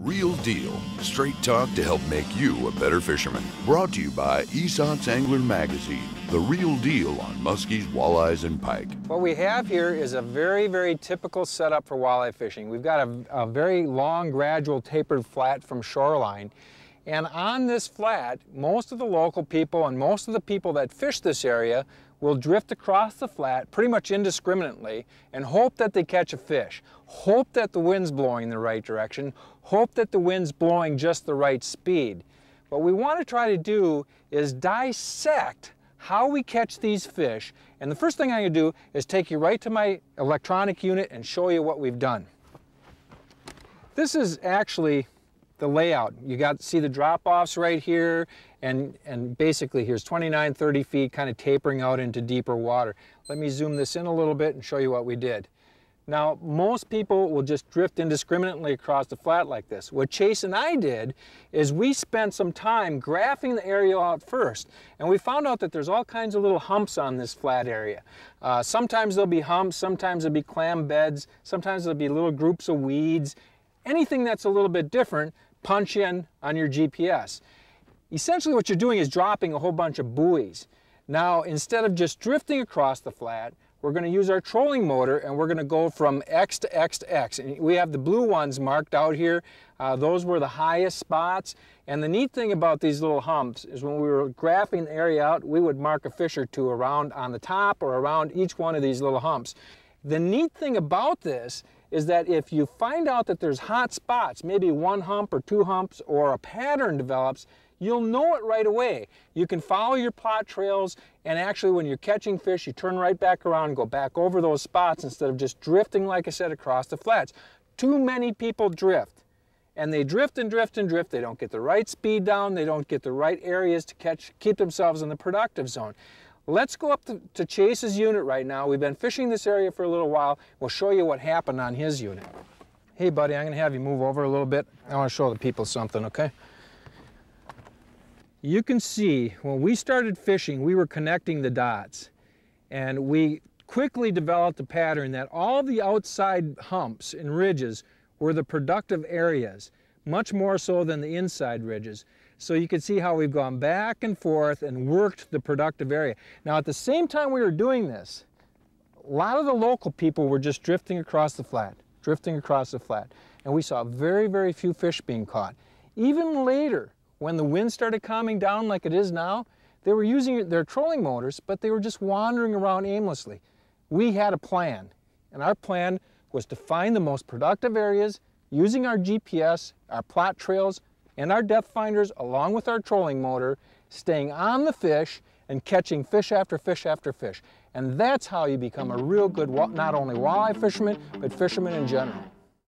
Real Deal. Straight talk to help make you a better fisherman. Brought to you by Esox Angler Magazine. The real deal on muskies, walleyes, and pike. What we have here is a very, very typical setup for walleye fishing. We've got a very long, gradual, tapered flat from shoreline. And on this flat, most of the local people and most of the people that fish this area will drift across the flat pretty much indiscriminately and hope that they catch a fish. Hope that the wind's blowing in the right direction. Hope that the wind's blowing just the right speed. What we want to try to do is dissect how we catch these fish. And the first thing I'm going to do is take you right to my electronic unit and show you what we've done. This is actually the layout. You got to see the drop-offs right here, and basically here's 29, 30 feet kind of tapering out into deeper water. Let me zoom this in a little bit and show you what we did. Now, most people will just drift indiscriminately across the flat like this. What Chase and I did is we spent some time graphing the area out first, and we found out that there's all kinds of little humps on this flat area. Sometimes there'll be humps, sometimes there'll be clam beds, sometimes there'll be little groups of weeds. Anything that's a little bit different, punch in on your GPS. Essentially what you're doing is dropping a whole bunch of buoys. Now, instead of just drifting across the flat, we're going to use our trolling motor and we're going to go from X to X to X. And we have the blue ones marked out here. Those were the highest spots. And the neat thing about these little humps is when we were graphing the area out, we would mark a fish or two around on the top or around each one of these little humps. The neat thing about this is that if you find out that there's hot spots, maybe one hump or two humps, or a pattern develops, you'll know it right away. You can follow your plot trails, and actually when you're catching fish, you turn right back around and go back over those spots instead of just drifting, like I said, across the flats. Too many people drift, and they drift and drift and drift. They don't get the right speed down. They don't get the right areas to keep themselves in the productive zone. Let's go up to Chase's unit right now. We've been fishing this area for a little while. We'll show you what happened on his unit. Hey buddy, I'm gonna have you move over a little bit. I wanna show the people something, okay? You can see when we started fishing, we were connecting the dots. And we quickly developed a pattern that all the outside humps and ridges were the productive areas, much more so than the inside ridges. So you can see how we've gone back and forth and worked the productive area. Now at the same time we were doing this, a lot of the local people were just drifting across the flat, and we saw very, very few fish being caught. Even later, when the wind started calming down like it is now, they were using their trolling motors, but they were just wandering around aimlessly. We had a plan, and our plan was to find the most productive areas using our GPS, our plot trails, and our depth finders along with our trolling motor, staying on the fish and catching fish after fish after fish. And that's how you become a real good, not only walleye fisherman, but fisherman in general.